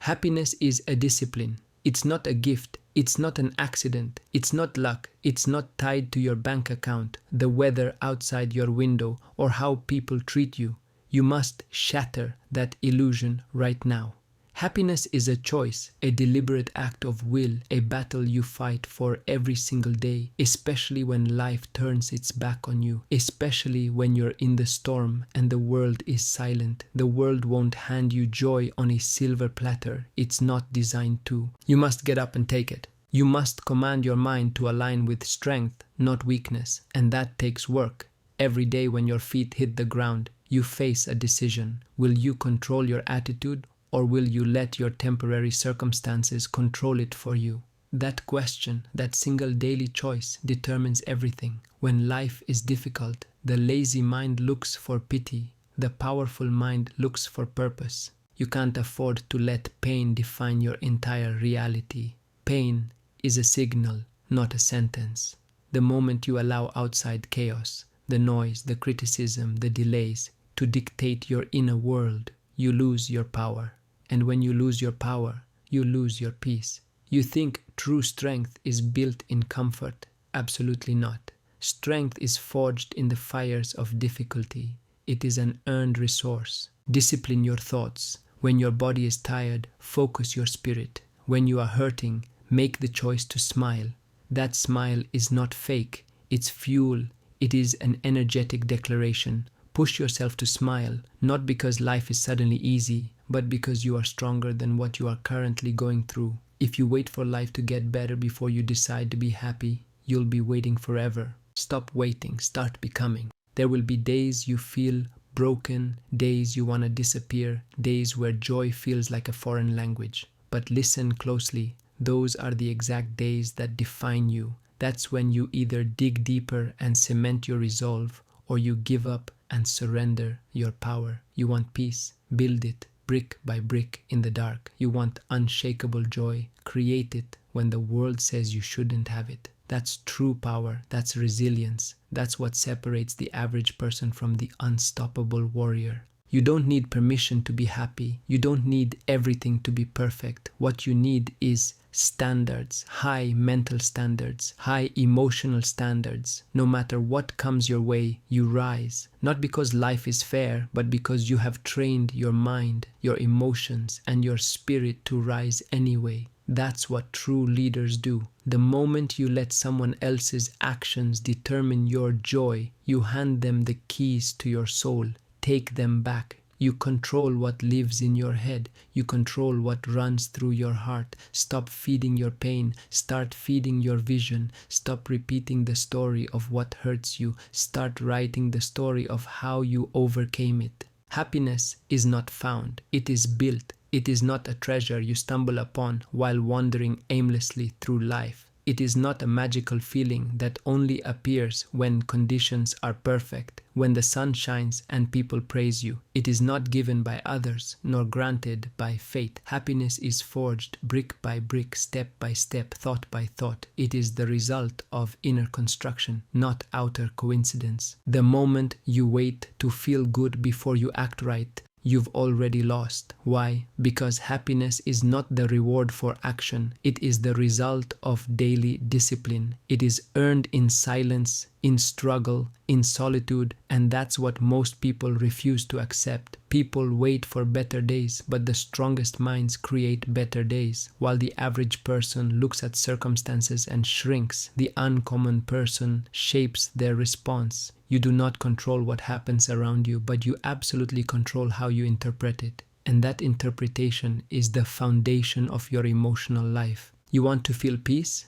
Happiness is a discipline. It's not a gift. It's not an accident. It's not luck. It's not tied to your bank account, the weather outside your window, or how people treat you. You must shatter that illusion right now. Happiness is a choice, a deliberate act of will, a battle you fight for every single day, especially when life turns its back on you, especially when you're in the storm and the world is silent. The world won't hand you joy on a silver platter. It's not designed to. You must get up and take it. You must command your mind to align with strength, not weakness, and that takes work. Every day when your feet hit the ground, you face a decision. Will you control your attitude? Or will you let your temporary circumstances control it for you? That question, that single daily choice, determines everything. When life is difficult, the lazy mind looks for pity. The powerful mind looks for purpose. You can't afford to let pain define your entire reality. Pain is a signal, not a sentence. The moment you allow outside chaos, the noise, the criticism, the delays, to dictate your inner world, you lose your power. And when you lose your power, you lose your peace. You think true strength is built in comfort. Absolutely not. Strength is forged in the fires of difficulty. It is an earned resource. Discipline your thoughts. When your body is tired, focus your spirit. When you are hurting, make the choice to smile. That smile is not fake. It's fuel. It is an energetic declaration. Push yourself to smile, not because life is suddenly easy, but because you are stronger than what you are currently going through. If you wait for life to get better before you decide to be happy, you'll be waiting forever. Stop waiting, start becoming. There will be days you feel broken, days you want to disappear, days where joy feels like a foreign language. But listen closely, those are the exact days that define you. That's when you either dig deeper and cement your resolve, or you give up and surrender your power. You want peace? Build it brick by brick in the dark. You want unshakable joy? Create it when the world says you shouldn't have it. That's true power. That's resilience. That's what separates the average person from the unstoppable warrior. You don't need permission to be happy. You don't need everything to be perfect. What you need is standards, high mental standards, high emotional standards. No matter what comes your way, you rise. Not because life is fair, but because you have trained your mind, your emotions, and your spirit to rise anyway. That's what true leaders do. The moment you let someone else's actions determine your joy, you hand them the keys to your soul. Take them back. You control what lives in your head. You control what runs through your heart. Stop feeding your pain. Start feeding your vision. Stop repeating the story of what hurts you. Start writing the story of how you overcame it. Happiness is not found. It is built. It is not a treasure you stumble upon while wandering aimlessly through life. It is not a magical feeling that only appears when conditions are perfect, when the sun shines and people praise you. It is not given by others, nor granted by fate. Happiness is forged brick by brick, step by step, thought by thought. It is the result of inner construction, not outer coincidence. The moment you wait to feel good before you act right, you've already lost. Why? Because happiness is not the reward for action. It is the result of daily discipline. It is earned in silence, in struggle, in solitude, and that's what most people refuse to accept. People wait for better days, but the strongest minds create better days. While the average person looks at circumstances and shrinks, the uncommon person shapes their response. You do not control what happens around you, but you absolutely control how you interpret it. And that interpretation is the foundation of your emotional life. You want to feel peace?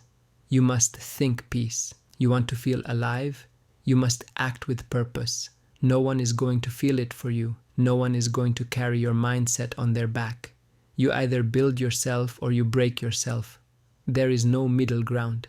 You must think peace. You want to feel alive? You must act with purpose. No one is going to feel it for you. No one is going to carry your mindset on their back. You either build yourself or you break yourself. There is no middle ground.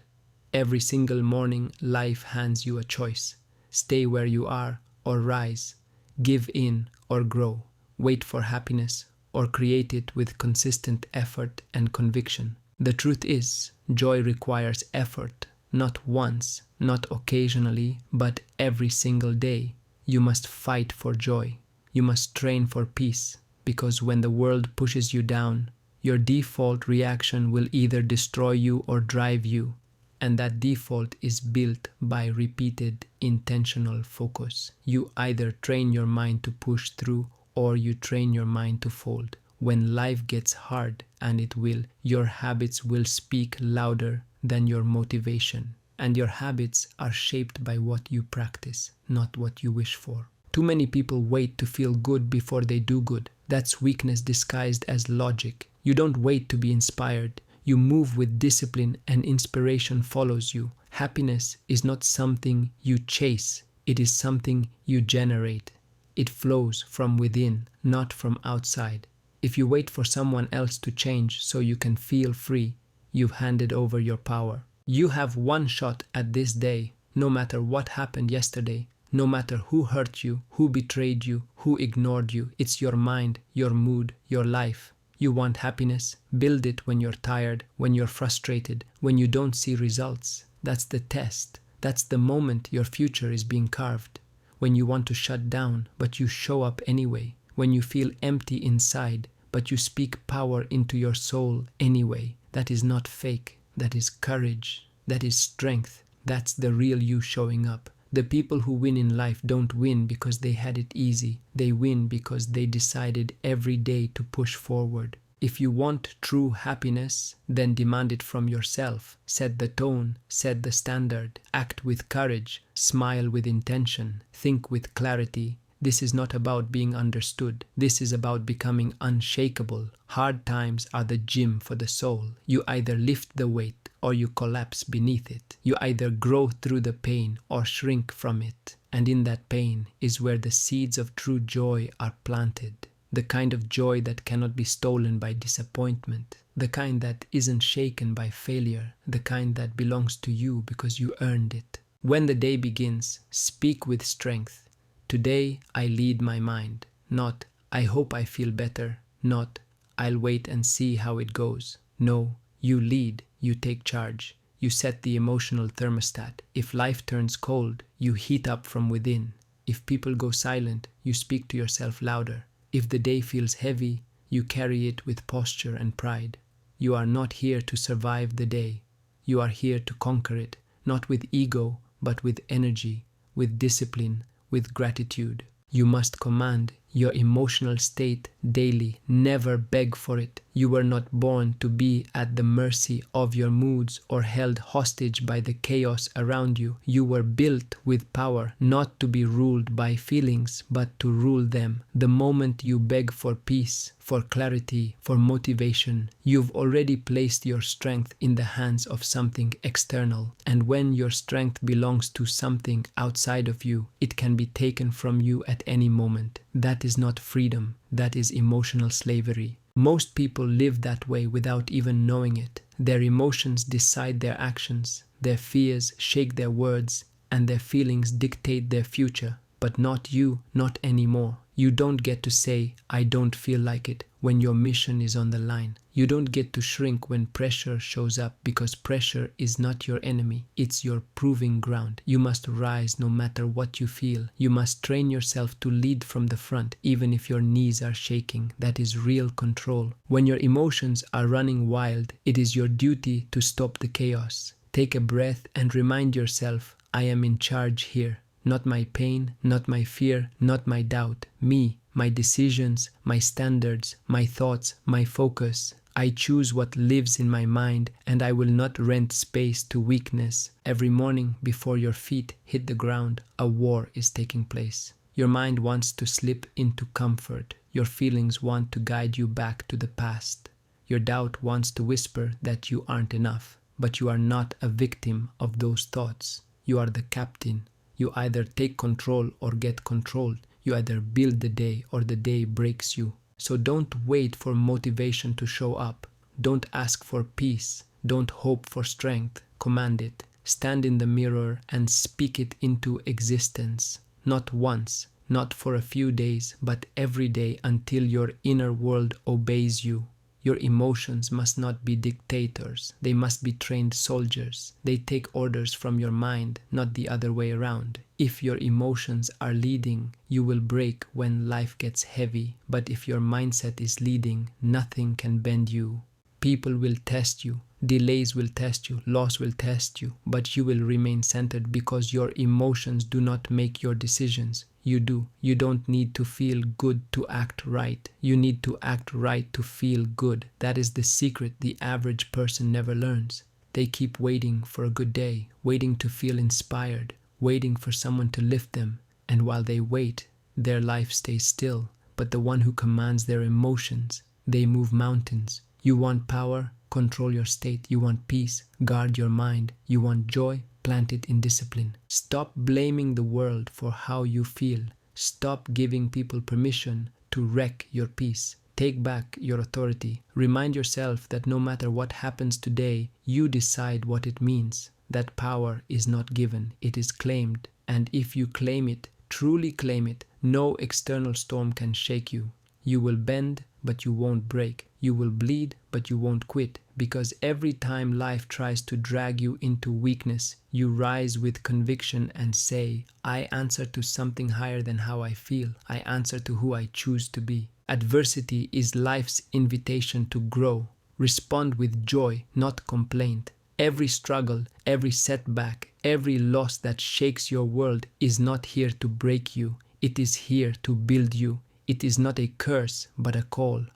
Every single morning, life hands you a choice. Stay where you are or rise. Give in or grow. Wait for happiness or create it with consistent effort and conviction. The truth is, joy requires effort, not once, not occasionally, but every single day. You must fight for joy. You must train for peace, because when the world pushes you down, Your default reaction will either destroy you or drive you, and that default is built by repeated intentional focus. You either train your mind to push through or you train your mind to fold. When life gets hard, and it will, your habits will speak louder than your motivation. And your habits are shaped by what you practice, not what you wish for. Too many people wait to feel good before they do good. That's weakness disguised as logic. You don't wait to be inspired. You move with discipline and inspiration follows you. Happiness is not something you chase. It is something you generate. It flows from within, not from outside. If you wait for someone else to change so you can feel free, you've handed over your power. You have one shot at this day, no matter what happened yesterday, no matter who hurt you, who betrayed you, who ignored you. It's your mind, your mood, your life. You want happiness? Build it when you're tired, when you're frustrated, when you don't see results. That's the test. That's the moment your future is being carved. When you want to shut down, but you show up anyway. When you feel empty inside, but you speak power into your soul anyway. That is not fake. That is courage. That is strength. That's the real you showing up. The people who win in life don't win because they had it easy. They win because they decided every day to push forward. If you want true happiness, then demand it from yourself. Set the tone, set the standard, act with courage, smile with intention, think with clarity. This is not about being understood. This is about becoming unshakable. Hard times are the gym for the soul. You either lift the weight or you collapse beneath it. You either grow through the pain or shrink from it. And in that pain is where the seeds of true joy are planted. The kind of joy that cannot be stolen by disappointment. The kind that isn't shaken by failure. The kind that belongs to you because you earned it. When the day begins, speak with strength. Today I lead my mind. Not, I hope I feel better. Not, I'll wait and see how it goes. No, you lead, you take charge. You set the emotional thermostat. If life turns cold, you heat up from within. If people go silent, you speak to yourself louder. If the day feels heavy, you carry it with posture and pride. You are not here to survive the day. You are here to conquer it, not with ego, but with energy, with discipline, with gratitude. You must command your emotional state daily. Never beg for it. You were not born to be at the mercy of your moods or held hostage by the chaos around you. You were built with power, not to be ruled by feelings, but to rule them. The moment you beg for peace, for clarity, for motivation, you've already placed your strength in the hands of something external. And when your strength belongs to something outside of you, it can be taken from you at any moment. That is not freedom. That is emotional slavery. Most people live that way without even knowing it. Their emotions decide their actions, their fears shape their words, and their feelings dictate their future. But not you, not anymore. You don't get to say, I don't feel like it, when your mission is on the line. You don't get to shrink when pressure shows up, because pressure is not your enemy. It's your proving ground. You must rise no matter what you feel. You must train yourself to lead from the front, even if your knees are shaking. That is real control. When your emotions are running wild, it is your duty to stop the chaos. Take a breath and remind yourself, I am in charge here. Not my pain, not my fear, not my doubt. Me, my decisions, my standards, my thoughts, my focus. I choose what lives in my mind, and I will not rent space to weakness. Every morning before your feet hit the ground, a war is taking place. Your mind wants to slip into comfort. Your feelings want to guide you back to the past. Your doubt wants to whisper that you aren't enough. But you are not a victim of those thoughts. You are the captain. You either take control or get controlled. You either build the day or the day breaks you. So don't wait for motivation to show up. Don't ask for peace. Don't hope for strength. Command it. Stand in the mirror and speak it into existence. Not once, not for a few days, but every day until your inner world obeys you. Your emotions must not be dictators. They must be trained soldiers. They take orders from your mind, not the other way around. If your emotions are leading, you will break when life gets heavy. But if your mindset is leading, nothing can bend you. People will test you. Delays will test you. Loss will test you. But you will remain centered because your emotions do not make your decisions. You do. You don't need to feel good to act right. You need to act right to feel good. That is the secret the average person never learns. They keep waiting for a good day, waiting to feel inspired, waiting for someone to lift them. And while they wait, their life stays still. But the one who commands their emotions, they move mountains. You want power? Control your state. You want peace? Guard your mind. You want joy? Plant it in discipline. Stop blaming the world for how you feel. Stop giving people permission to wreck your peace. Take back your authority. Remind yourself that no matter what happens today, you decide what it means. That power is not given, it is claimed. And if you claim it, truly claim it, no external storm can shake you. You will bend, but you won't break. You will bleed, but you won't quit. Because every time life tries to drag you into weakness, you rise with conviction and say, I answer to something higher than how I feel. I answer to who I choose to be. Adversity is life's invitation to grow. Respond with joy, not complaint. Every struggle, every setback, every loss that shakes your world is not here to break you. It is here to build you. It is not a curse, but a call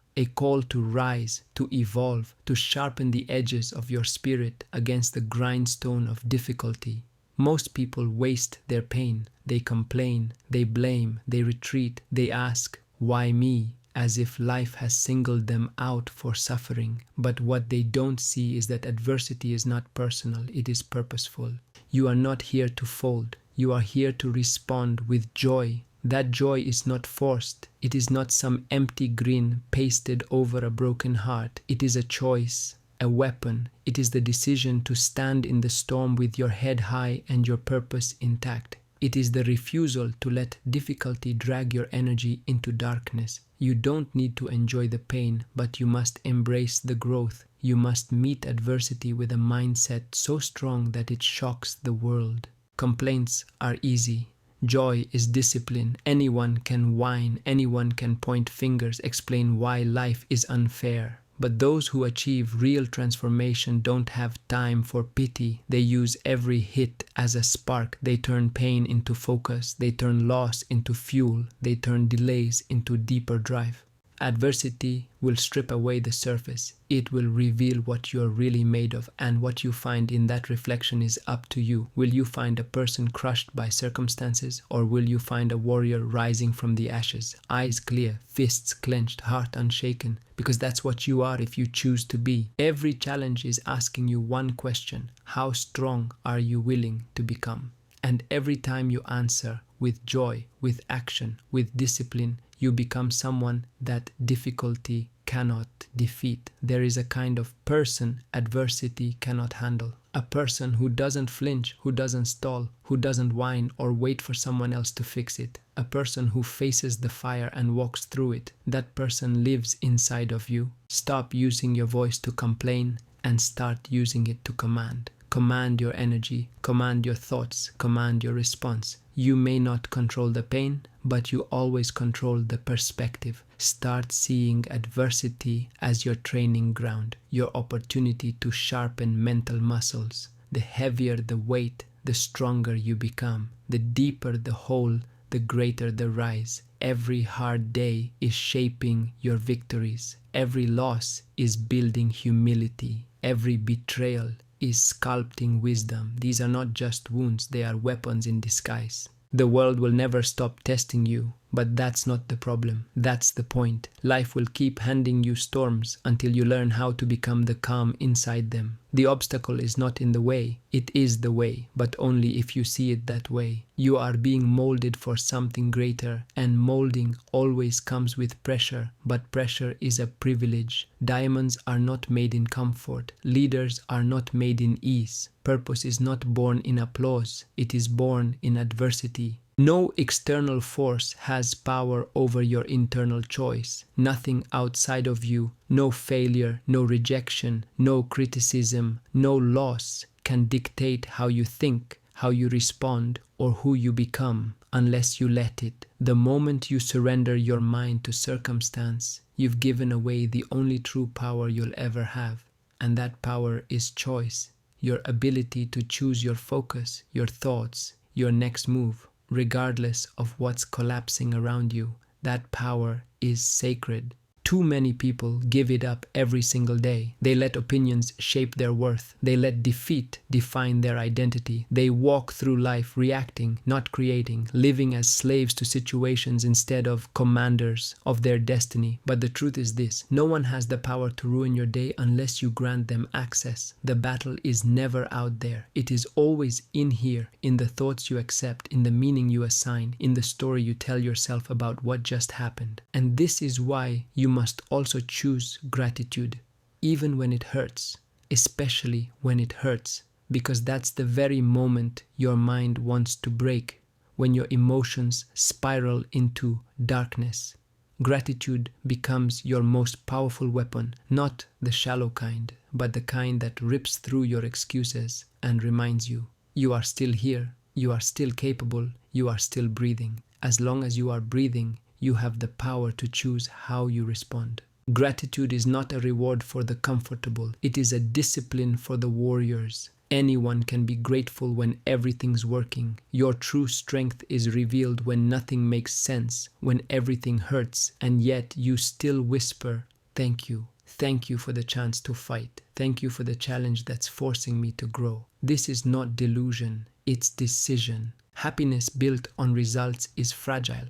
to rise, to evolve, to sharpen the edges of your spirit against the grindstone of difficulty. Most people waste their pain. They complain, they blame, they retreat, they ask, why me? As if life has singled them out for suffering. But what they don't see is that adversity is not personal, it is purposeful. You are not here to fold. You are here to respond with joy. That joy is not forced. It is not some empty grin pasted over a broken heart. It is a choice, a weapon. It is the decision to stand in the storm with your head high and your purpose intact. It is the refusal to let difficulty drag your energy into darkness. You don't need to enjoy the pain, but you must embrace the growth. You must meet adversity with a mindset so strong that it shocks the world. Complaints are easy. Joy is discipline. Anyone can whine, anyone can point fingers, explain why life is unfair. But those who achieve real transformation don't have time for pity. They use every hit as a spark. They turn pain into focus. They turn loss into fuel. They turn delays into deeper drive. Adversity will strip away the surface. It will reveal what you're really made of, and what you find in that reflection is up to you. Will you find a person crushed by circumstances, or will you find a warrior rising from the ashes, eyes clear, fists clenched, heart unshaken? Because that's what you are if you choose to be. Every challenge is asking you one question: how strong are you willing to become? And every time you answer with joy, with action, with discipline, you become someone that difficulty cannot defeat. There is a kind of person adversity cannot handle. A person who doesn't flinch, who doesn't stall, who doesn't whine or wait for someone else to fix it. A person who faces the fire and walks through it. That person lives inside of you. Stop using your voice to complain and start using it to command. Command your energy, command your thoughts, command your response. You may not control the pain, but you always control the perspective. Start seeing adversity as your training ground, your opportunity to sharpen mental muscles. The heavier the weight, the stronger you become. The deeper the hole, the greater the rise. Every hard day is shaping your victories. Every loss is building humility. Every betrayal is sculpting wisdom. These are not just wounds, they are weapons in disguise. The world will never stop testing you, but that's not the problem. That's the point. Life will keep handing you storms until you learn how to become the calm inside them. The obstacle is not in the way. It is the way, but only if you see it that way. You are being molded for something greater, and molding always comes with pressure, but pressure is a privilege. Diamonds are not made in comfort. Leaders are not made in ease. Purpose is not born in applause. It is born in adversity. No external force has power over your internal choice. Nothing outside of you, no failure, no rejection, no criticism, no loss can dictate how you think, how you respond, or who you become unless you let it. The moment you surrender your mind to circumstance, you've given away the only true power you'll ever have. And that power is choice, your ability to choose your focus, your thoughts, your next move. Regardless of what's collapsing around you, that power is sacred. Too many people give it up every single day. They let opinions shape their worth. They let defeat define their identity. They walk through life reacting, not creating, living as slaves to situations instead of commanders of their destiny. But the truth is this: no one has the power to ruin your day unless you grant them access. The battle is never out there. It is always in here, in the thoughts you accept, in the meaning you assign, in the story you tell yourself about what just happened. And this is why you must also choose gratitude, even when it hurts, especially when it hurts, because that's the very moment your mind wants to break, when your emotions spiral into darkness. Gratitude becomes your most powerful weapon, not the shallow kind, but the kind that rips through your excuses and reminds you, you are still here, you are still capable, you are still breathing. As long as you are breathing, you have the power to choose how you respond. Gratitude is not a reward for the comfortable. It is a discipline for the warriors. Anyone can be grateful when everything's working. Your true strength is revealed when nothing makes sense, when everything hurts, and yet you still whisper, "Thank you. Thank you for the chance to fight. Thank you for the challenge that's forcing me to grow." This is not delusion, it's decision. Happiness built on results is fragile.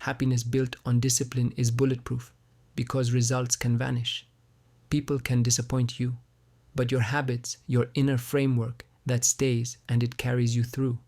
Happiness built on discipline is bulletproof, because results can vanish. People can disappoint you, but your habits, your inner framework, that stays and it carries you through.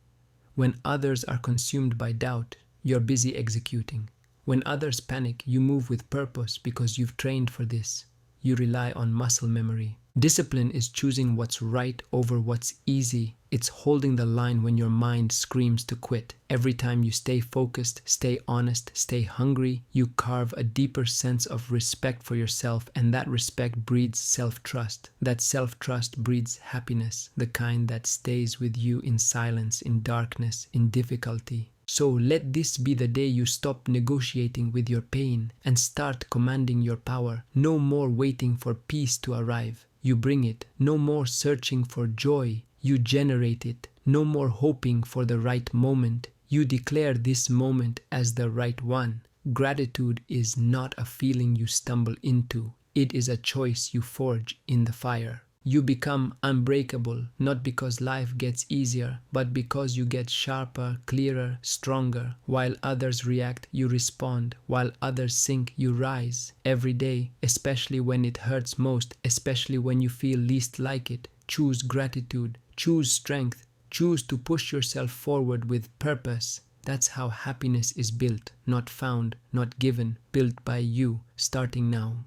When others are consumed by doubt, you're busy executing. When others panic, you move with purpose because you've trained for this. You rely on muscle memory. Discipline is choosing what's right over what's easy. It's holding the line when your mind screams to quit. Every time you stay focused, stay honest, stay hungry, you carve a deeper sense of respect for yourself, and that respect breeds self-trust. That self-trust breeds happiness, the kind that stays with you in silence, in darkness, in difficulty. So let this be the day you stop negotiating with your pain and start commanding your power. No more waiting for peace to arrive. You bring it. No more searching for joy. You generate it. No more hoping for the right moment. You declare this moment as the right one. Gratitude is not a feeling you stumble into. It is a choice you forge in the fire. You become unbreakable, not because life gets easier, but because you get sharper, clearer, stronger. While others react, you respond. While others sink, you rise. Every day, especially when it hurts most, especially when you feel least like it, choose gratitude, choose strength, choose to push yourself forward with purpose. That's how happiness is built, not found, not given, built by you, starting now.